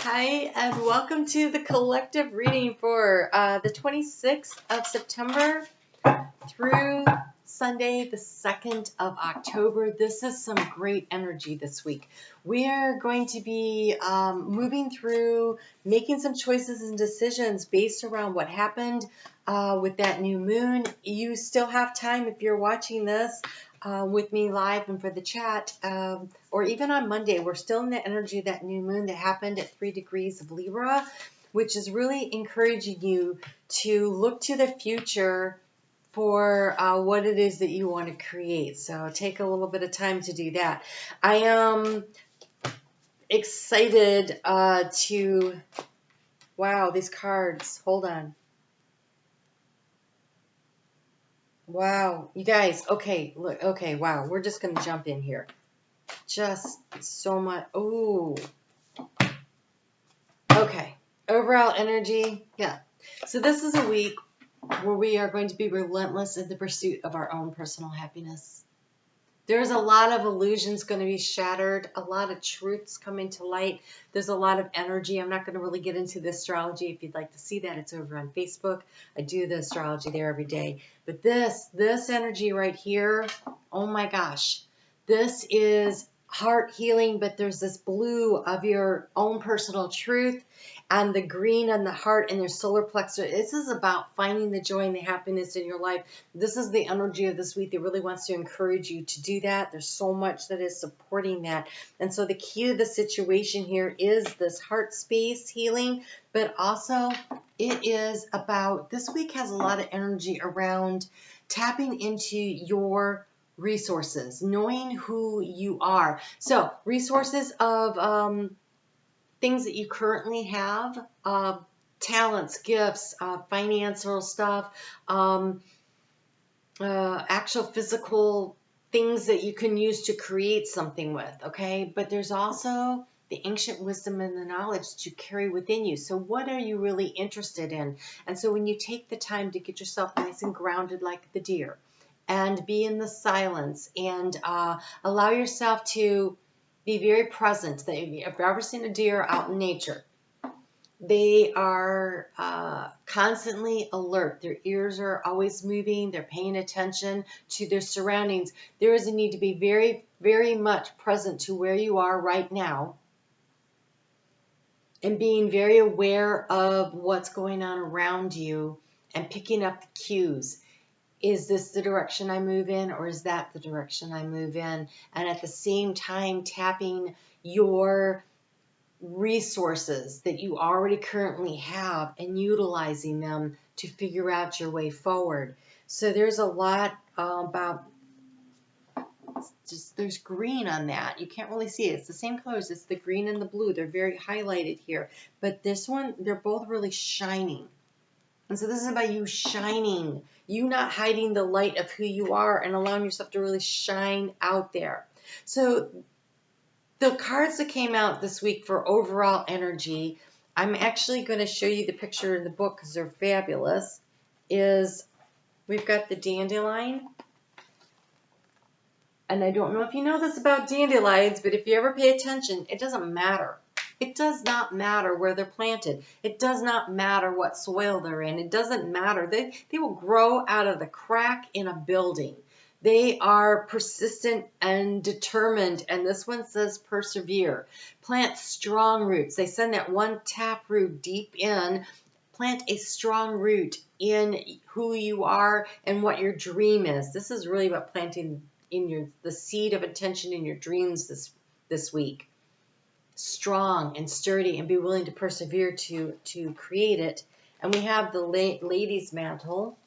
Hi, and welcome to the collective reading for the 26th of September through Sunday, the 2nd of October. This is some great energy this week. We are going to be moving through, making some choices and decisions based around what happened with that new moon. You still have time if you're watching this with me live and for the chat, or even on Monday. We're still in the energy of that new moon that happened at 3 degrees of Libra, which is really encouraging you to look to the future for what it is that you want to create. So take a little bit of time to do that. I am excited wow, these cards, hold on. Wow, you guys, okay, look, okay, wow, we're just going to jump in here. Just so much, oh, okay, overall energy, yeah. So this is a week where we are going to be relentless in the pursuit of our own personal happiness. There's a lot of illusions going to be shattered, a lot of truths coming to light. There's a lot of energy. I'm not going to really get into the astrology. If you'd like to see that, it's over on Facebook. I do the astrology there every day. But this energy right here, oh my gosh, this is heart healing, but there's this blue of your own personal truth and the green on the heart and your solar plexus. This is about finding the joy and the happiness in your life. This is the energy of this week that really wants to encourage you to do that. There's so much that is supporting that. And so the key to the situation here is this heart space healing, but also it is about, this week has a lot of energy around tapping into your resources, knowing who you are. So resources of things that you currently have, talents, gifts, financial stuff, actual physical things that you can use to create something with, okay? But there's also the ancient wisdom and the knowledge that you carry within you. So what are you really interested in? And so when you take the time to get yourself nice and grounded like the deer and be in the silence and allow yourself to be very present. If you've ever seen a deer out in nature, they are constantly alert. Their ears are always moving. They're paying attention to their surroundings. There is a need to be very, very much present to where you are right now and being very aware of what's going on around you and picking up the cues. Is this the direction I move in, or is that the direction I move in? And at the same time, tapping your resources that you already currently have and utilizing them to figure out your way forward. So there's a lot about, there's green on that. You can't really see it. It's the same colors. It's the green and the blue. They're very highlighted here. But this one, they're both really shining. And so this is about you shining, you not hiding the light of who you are and allowing yourself to really shine out there. So the cards that came out this week for overall energy, I'm actually going to show you the picture in the book because they're fabulous, is we've got the dandelion. And I don't know if you know this about dandelions, but if you ever pay attention, it doesn't matter. It does not matter where they're planted. It does not matter what soil they're in. It doesn't matter. They will grow out of the crack in a building. They are persistent and determined, and this one says persevere. Plant strong roots. They send that one tap root deep in. Plant a strong root in who you are and what your dream is. This is really about planting in the seed of intention in your dreams this week. Strong and sturdy, and be willing to persevere to create it. And we have the lady's mantle,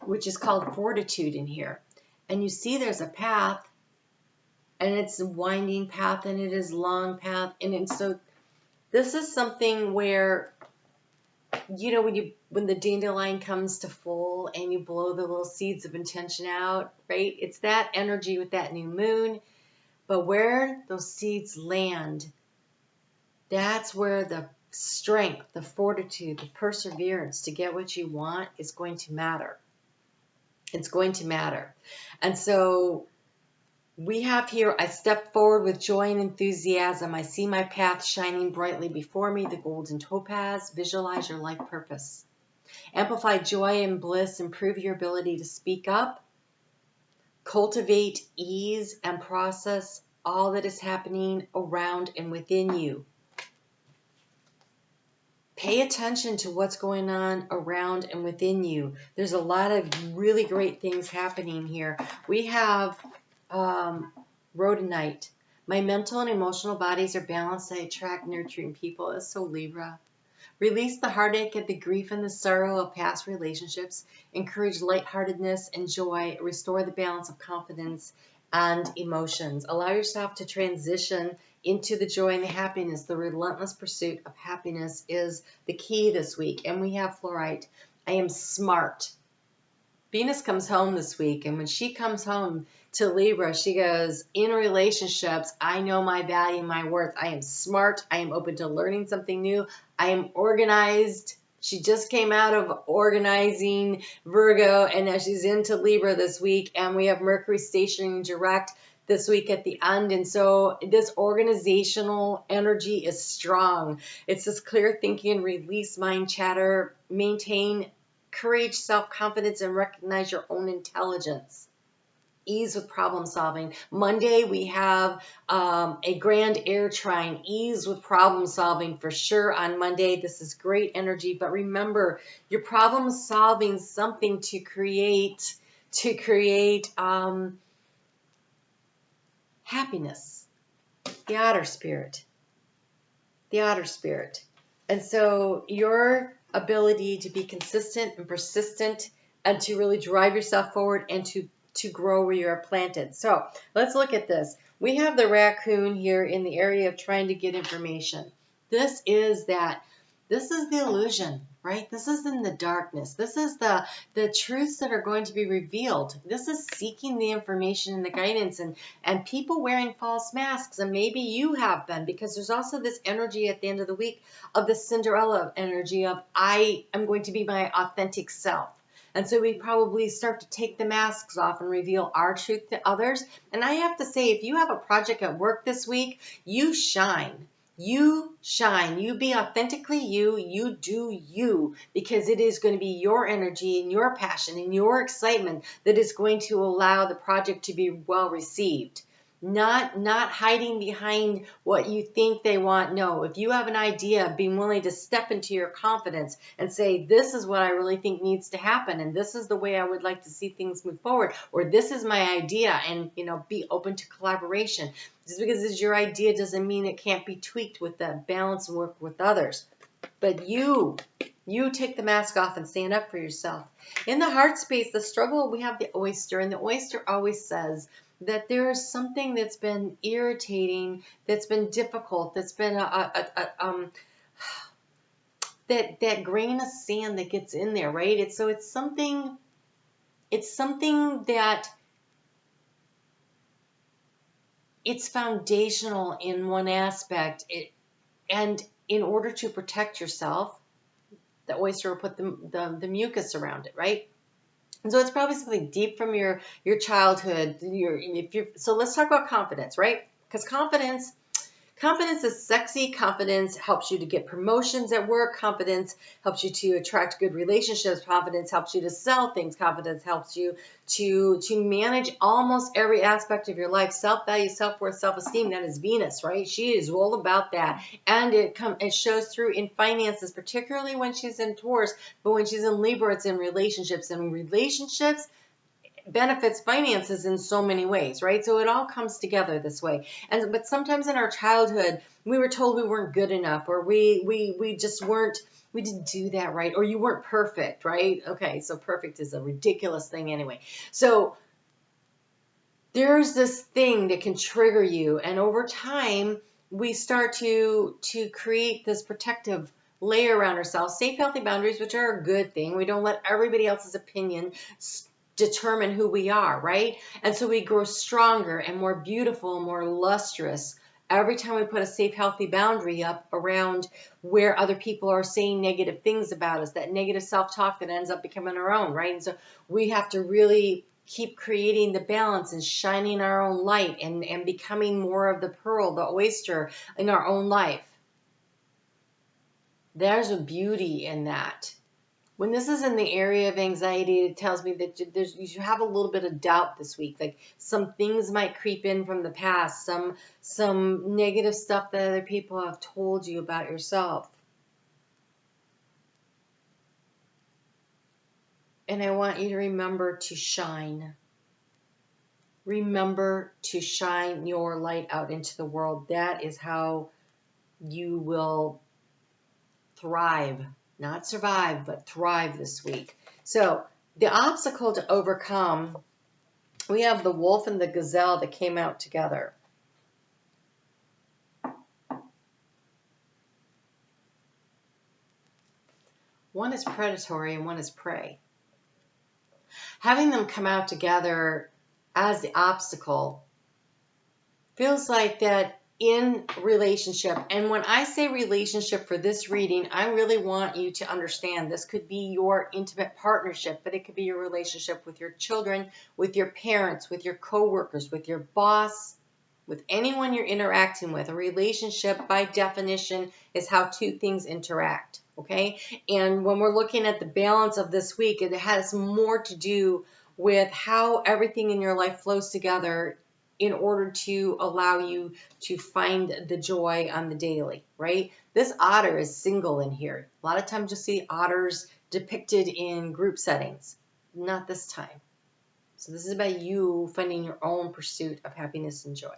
which is called fortitude in here. And you see there's a path, and it's a winding path, and it is long path. And so this is something where, you know, when the dandelion comes to full and you blow the little seeds of intention out, right? It's that energy with that new moon. But where those seeds land, that's where the strength, the fortitude, the perseverance to get what you want is going to matter. It's going to matter. And so We have here, I step forward with joy and enthusiasm. I see my path shining brightly before me, the golden topaz. Visualize your life purpose. Amplify joy and bliss. Improve your ability to speak up. Cultivate ease and process all that is happening around and within you. Pay attention to what's going on around and within you. There's a lot of really great things happening here. We have Rhodonite. My mental and emotional bodies are balanced. I attract nurturing people. It's so Libra. Release the heartache and the grief and the sorrow of past relationships. Encourage lightheartedness and joy. Restore the balance of confidence and emotions. Allow yourself to transition into the joy and the happiness. The relentless pursuit of happiness is the key this week. And we have Fluorite. I am smart. Venus comes home this week, and when she comes home to Libra, she goes, in relationships, I know my value, my worth. I am smart. I am open to learning something new. I am organized. She just came out of organizing Virgo, and now she's into Libra this week, and we have Mercury stationing direct this week at the end. And so this organizational energy is strong. It's this clear thinking, release mind chatter, maintain courage, self-confidence, and recognize your own intelligence. Ease with problem solving. Monday, we have a grand air trine. Ease with problem solving for sure on Monday. This is great energy, but remember, you're problem solving something to create happiness, the otter spirit. And so your ability to be consistent and persistent and to really drive yourself forward and to grow where you're planted. So let's look at this. We have the raccoon here in the area of trying to get information. This is the illusion, right? This is in the darkness. This is the truths that are going to be revealed. This is seeking the information and the guidance and people wearing false masks. And maybe you have been, because there's also this energy at the end of the week of the Cinderella energy of I am going to be my authentic self. And so we probably start to take the masks off and reveal our truth to others. And I have to say, if you have a project at work this week, you shine. You shine. You be authentically you. You do you, because it is going to be your energy and your passion and your excitement that is going to allow the project to be well received. Not hiding behind what you think they want. No, if you have an idea, being willing to step into your confidence and say, this is what I really think needs to happen, and this is the way I would like to see things move forward, or this is my idea, and be open to collaboration. Just because it's your idea doesn't mean it can't be tweaked with the balance and work with others. But you take the mask off and stand up for yourself. In the heart space, the struggle, we have the oyster, and the oyster always says that there is something that's been irritating, that's been difficult, that's been that grain of sand that gets in there, right? It's something that it's foundational in one aspect. And in order to protect yourself, the oyster will put the mucus around it, right? And so it's probably something deep from your childhood. So let's talk about confidence, right? Because confidence is sexy. Confidence helps you to get promotions at work. Confidence helps you to attract good relationships. Confidence helps you to sell things. Confidence helps you to manage almost every aspect of your life. Self-value, self-worth, self-esteem, that is Venus, right? She is all about that. And it shows through in finances, particularly when she's in Taurus, but when she's in Libra, it's in relationships. And relationships benefits finances in so many ways, right? So it all comes together this way. But sometimes in our childhood, we were told we weren't good enough, or we just weren't, we didn't do that right, or you weren't perfect, right? Okay, so perfect is a ridiculous thing anyway. So there's this thing that can trigger you, and over time, we start to create this protective layer around ourselves. Safe, healthy boundaries, which are a good thing. We don't let everybody else's opinion determine who we are, right? And so we grow stronger and more beautiful, more lustrous every time we put a safe, healthy boundary up around where other people are saying negative things about us, that negative self-talk that ends up becoming our own, right? And so we have to really keep creating the balance and shining our own light and becoming more of the pearl, the oyster in our own life. There's a beauty in that. When this is in the area of anxiety, it tells me that you have a little bit of doubt this week. Like some things might creep in from the past, some negative stuff that other people have told you about yourself. And I want you to remember to shine. Remember to shine your light out into the world. That is how you will thrive. Not survive, but thrive this week. So the obstacle to overcome, we have the wolf and the gazelle that came out together. One is predatory and one is prey. Having them come out together as the obstacle feels like that in relationship. And when I say relationship for this reading, I really want you to understand this could be your intimate partnership, but it could be your relationship with your children, with your parents, with your coworkers, with your boss, with anyone you're interacting with. A relationship, by definition, is how two things interact, okay? And when we're looking at the balance of this week, it has more to do with how everything in your life flows together in order to allow you to find the joy on the daily, right? This otter is single in here. A lot of times you'll see otters depicted in group settings. Not this time. So this is about you finding your own pursuit of happiness and joy.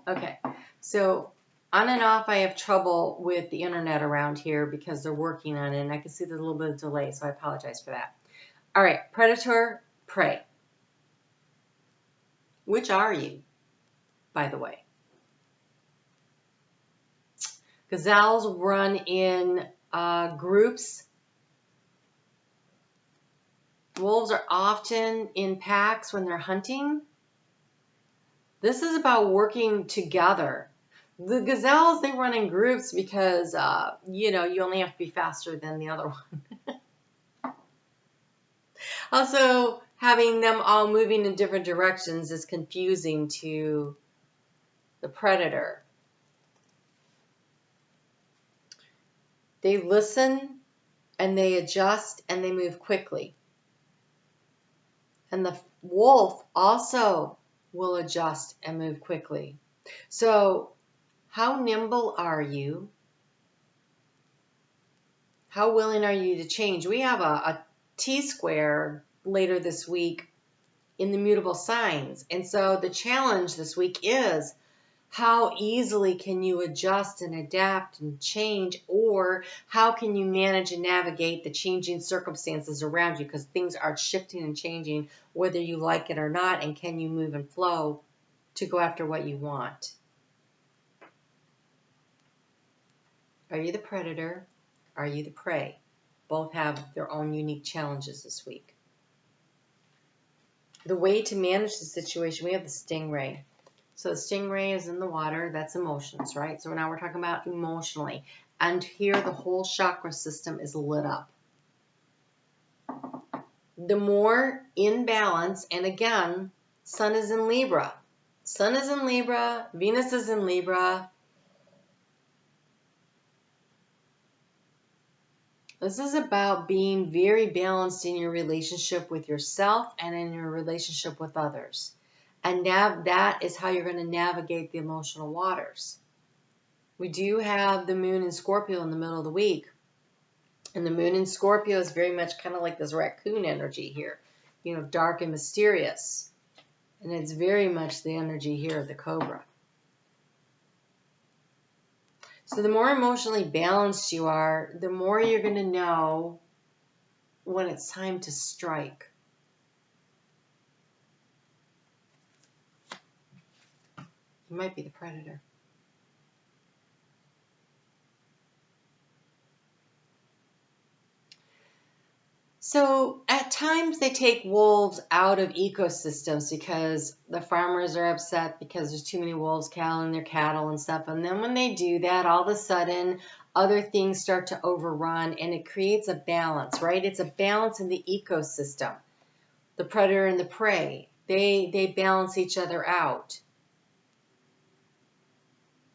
Okay, so on and off I have trouble with the internet around here because they're working on it, and I can see there's a little bit of delay, so I apologize for that. All right, predator, prey. Which are you, by the way? Gazelles run in groups. Wolves are often in packs when they're hunting. This is about working together. The gazelles, they run in groups because, you only have to be faster than the other one. Also, having them all moving in different directions is confusing to the predator. They listen and they adjust and they move quickly. And the wolf also will adjust and move quickly. So, how nimble are you? How willing are you to change? We have a T-square later this week in the mutable signs. And so the challenge this week is how easily can you adjust and adapt and change, or how can you manage and navigate the changing circumstances around you, because things are shifting and changing whether you like it or not, and can you move and flow to go after what you want? Are you the predator? Are you the prey? Both have their own unique challenges this week. The way to manage the situation, we have the stingray. So the stingray is in the water. That's emotions, right? So now we're talking about emotionally. And here the whole chakra system is lit up. The more in balance, and again, Sun is in Libra. Sun is in Libra. Venus is in Libra. This is about being very balanced in your relationship with yourself and in your relationship with others. And that is how you're going to navigate the emotional waters. We do have the moon in Scorpio in the middle of the week. And the moon in Scorpio is very much kind of like this raccoon energy here. Dark and mysterious. And it's very much the energy here of the cobra. So the more emotionally balanced you are, the more you're going to know when it's time to strike. You might be the predator. So at times they take wolves out of ecosystems because the farmers are upset because there's too many wolves killing their cattle and stuff. And then when they do that, all of a sudden other things start to overrun, and it creates a balance, right? It's a balance in the ecosystem. The predator and the prey, they balance each other out.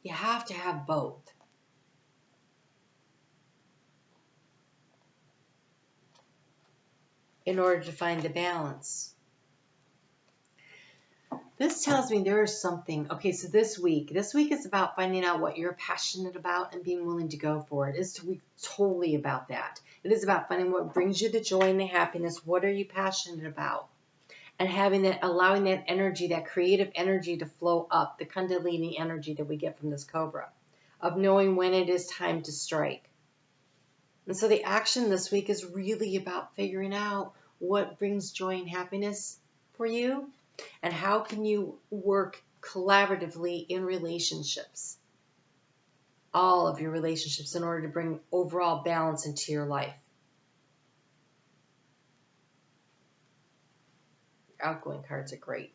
You have to have both. In order to find the balance. This tells me there is something. Okay, so this week is about finding out what you're passionate about and being willing to go for it. It's totally about that. It is about finding what brings you the joy and the happiness. What are you passionate about? And having that, allowing that energy, that creative energy to flow up, the Kundalini energy that we get from this cobra, of knowing when it is time to strike. And so the action this week is really about figuring out what brings joy and happiness for you, and how can you work collaboratively in relationships, all of your relationships, in order to bring overall balance into your life. Your outgoing cards are great.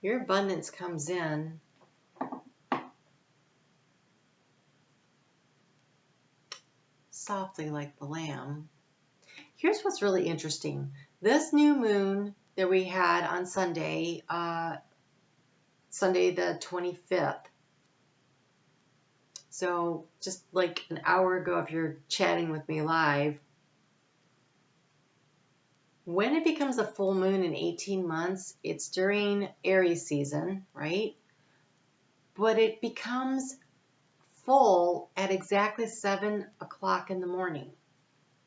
Your abundance comes in softly like the lamb. Here's what's really interesting. This new moon that we had on Sunday, Sunday the 25th. So just like an hour ago, if you're chatting with me live, when it becomes a full moon in 18 months, it's during Aries season, right? But it becomes full at exactly 7 o'clock in the morning,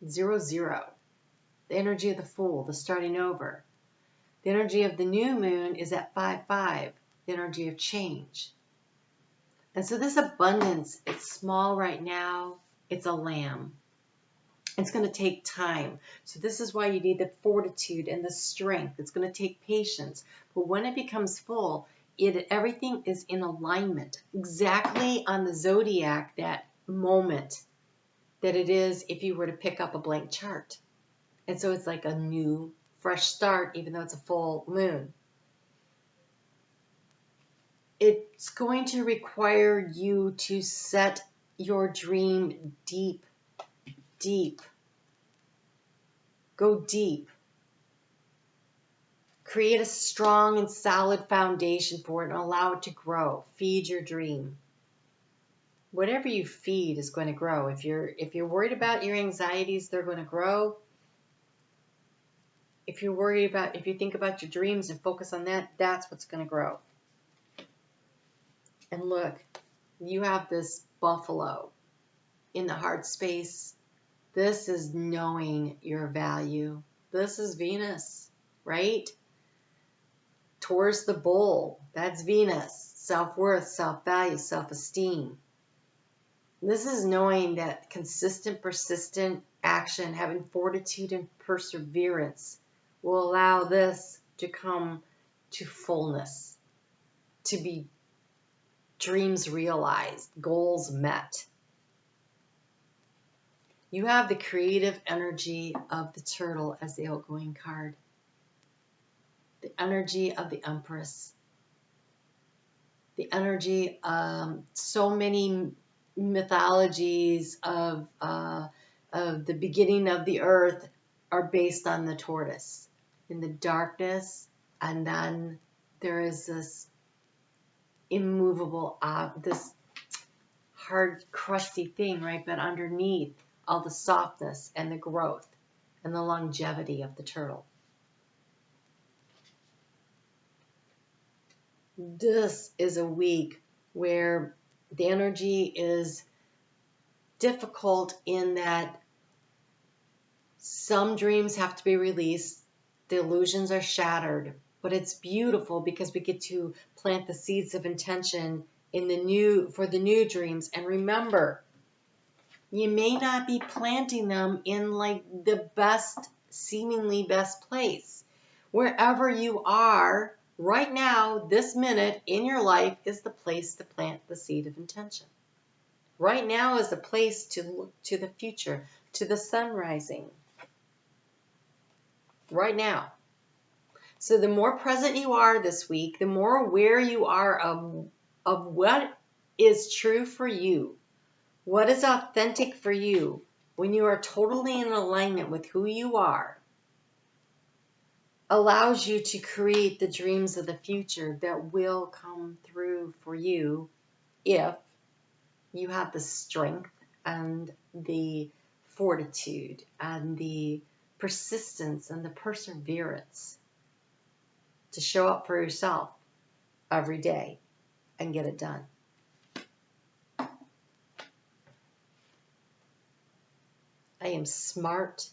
00. The energy of the Fool, the starting over. The energy of the new moon is at 5-5, the energy of change. And so this abundance, it's small right now. It's a lamb. It's going to take time. So this is why you need the fortitude and the strength. It's going to take patience. But when it becomes full, everything is in alignment, exactly on the zodiac, that moment that it is if you were to pick up a blank chart. And so it's like a new, fresh start, even though it's a full moon. It's going to require you to set your dream deep, deep. Go deep. Create a strong and solid foundation for it and allow it to grow. Feed your dream. Whatever you feed is going to grow. If you're worried about your anxieties, they're going to grow. If you think about your dreams and focus on that, that's what's going to grow. And look, you have this buffalo in the heart space. This is knowing your value. This is Venus, right? Taurus the bull, that's Venus. Self-worth, self-value, self-esteem. This is knowing that consistent, persistent action, having fortitude and perseverance, will allow this to come to fullness, to be dreams realized, goals met. You have the creative energy of the turtle as the outgoing card, the energy of the Empress, the energy so many mythologies of the beginning of the earth are based on the tortoise in the darkness, and then there is this immovable, this hard, crusty thing, right? But underneath, all the softness and the growth and the longevity of the turtle. This is a week where the energy is difficult in that some dreams have to be released, the illusions are shattered, but it's beautiful because we get to plant the seeds of intention for the new dreams. And remember, you may not be planting them in like the seemingly best place. Wherever you are right now, this minute in your life is the place to plant the seed of intention. Right now is the place to look to the future, to the sun rising. Right now. So the more present you are this week, the more aware you are of what is true for you, What is authentic for you when you are totally in alignment with who you are allows you to create the dreams of the future that will come through for you if you have the strength and the fortitude and the persistence and the perseverance to show up for yourself every day and get it done. I am smart.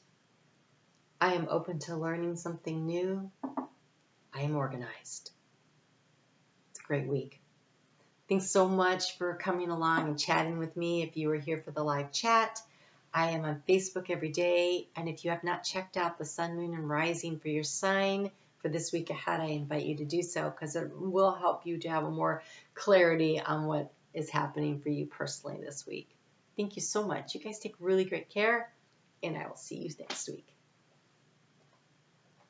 I am open to learning something new. I am organized. It's a great week. Thanks so much for coming along and chatting with me. If you were here for the live chat, I am on Facebook every day. And if you have not checked out the sun, moon, and rising for your sign for this week ahead, I invite you to do so because it will help you to have a more clarity on what is happening for you personally this week. Thank you so much. You guys take really great care, and I will see you next week.